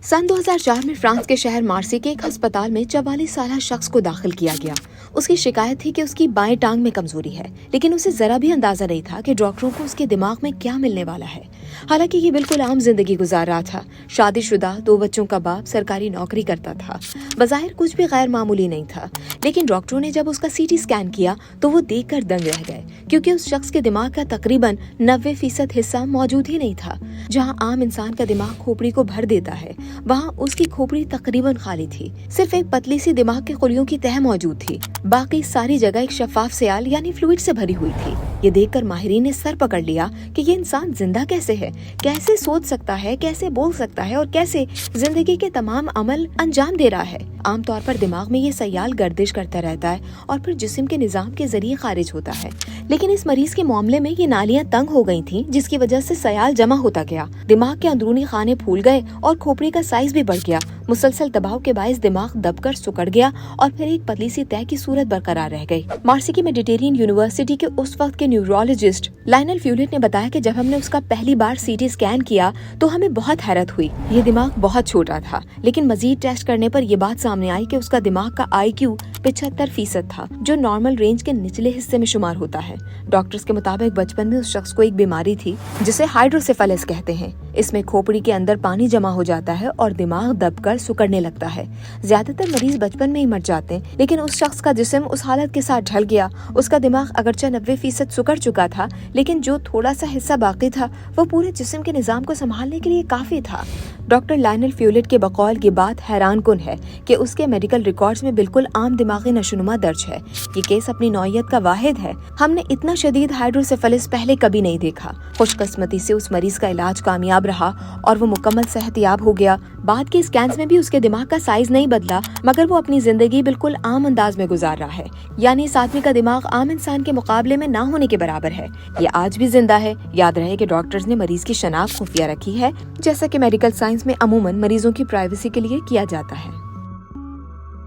सन 2004 में फ्रांस के शहर मार्सी के एक अस्पताल में 44 साल शख्स को दाखिल किया गया। उसकी शिकायत थी कि उसकी बाएं टांग में कमजोरी है, लेकिन उसे जरा भी अंदाजा नहीं था कि डॉक्टरों को उसके दिमाग में क्या मिलने वाला है। हालांकि ये बिल्कुल आम जिंदगी गुजार रहा था। शादीशुदा, 2 बच्चों का बाप, सरकारी नौकरी करता था। बज़ाहिर कुछ भी गैर मामूली नहीं था, लेकिन डॉक्टरों ने जब उसका सीटी स्कैन किया तो वो देखकर दंग रह गए, क्योंकि उस शख्स के दिमाग का तकरीबन 90% हिस्सा मौजूद ही नहीं था। जहाँ आम इंसान का दिमाग खोपड़ी को भर देता है, वहाँ उसकी खोपड़ी तकरीबन खाली थी। सिर्फ एक पतली सी दिमाग के खुलियों की तह मौजूद थी, बाकी सारी जगह एक शफाफ सयाल यानी फ्लूइड से भरी हुई थी। ये देखकर माहिरीन ने सर पकड़ लिया कि ये इंसान जिंदा कैसे है, कैसे सोच सकता है, कैसे बोल सकता है और कैसे जिंदगी के तमाम अमल अंजाम दे रहा है। आमतौर पर दिमाग में ये सयाल गर्दिश करता रहता है और फिर जिस्म के निजाम के जरिए खारिज होता है, लेकिन इस मरीज के मामले में ये नालियां तंग हो गई थीं, जिसकी वजह से सयाल जमा होता गया। दिमाग के अंदरूनी खाने फूल गए और खोपड़ी का साइज भी बढ़ गया। मुसलसल दबाव के बायस दिमाग दबकर सिकुड़ गया और फिर एक पतली सी तय की सूरत बरकरार रह गई। मार्सी की मेडिटेरियन यूनिवर्सिटी के उस वक्त के न्यूरोलॉजिस्ट लायनल फ्यूलेट ने बताया कि जब हमने उसका पहली बार सीटी स्कैन किया तो हमें बहुत हैरत हुई। ये दिमाग बहुत छोटा था, लेकिन मजीद टेस्ट करने पर यह बात सामने आई कि उसका दिमाग का IQ 75% था, जो नॉर्मल रेंज के निचले हिस्से में शुमार होता है। डॉक्टर्स के मुताबिक बचपन में उस शख्स को एक बीमारी थी जिसे हाइड्रोसेफेलस कहते हैं। इसमें खोपड़ी के अंदर पानी जमा हो जाता है और दिमाग दबकर सिकुड़ने लगता है। ज्यादातर मरीज बचपन में ही मर जाते हैं, लेकिन उस शख्स का जिस्म उस हालत के साथ ढल गया। उसका दिमाग अगरचे 90% सिकुड़ चुका था, लेकिन जो थोड़ा सा हिस्सा बाकी था वो पूरे जिस्म के निजाम को संभालने के लिए काफी था। डॉक्टर लायनल फ्यूलेट के बकौल ये बात हैरानकुन है कि उसके मेडिकल रिकॉर्ड्स में बिल्कुल आम दिमागी नशोनुमा दर्ज है। ये केस अपनी नौइयत का वाहिद है। हमने इतना शदीद हाइड्रोसेफेलस पहले कभी नहीं देखा। खुशकिस्मती से उस मरीज का इलाज कामयाब रहा और वो मुकम्मल सेहतयाब हो गया। बाद के स्कैन्स में भी उसके दिमाग का साइज नहीं बदला, मगर वो अपनी जिंदगी बिल्कुल आम अंदाज में गुजार रहा है। यानी इस आदमी का दिमाग आम इंसान के मुकाबले में ना होने के बराबर है। ये आज भी जिंदा है। याद रहे कि डॉक्टर्स ने मरीज की शनाख्त खुफिया रखी है, जैसा कि मेडिकल साइंस में अमूमन मरीजों की प्राइवेसी के लिए किया जाता है।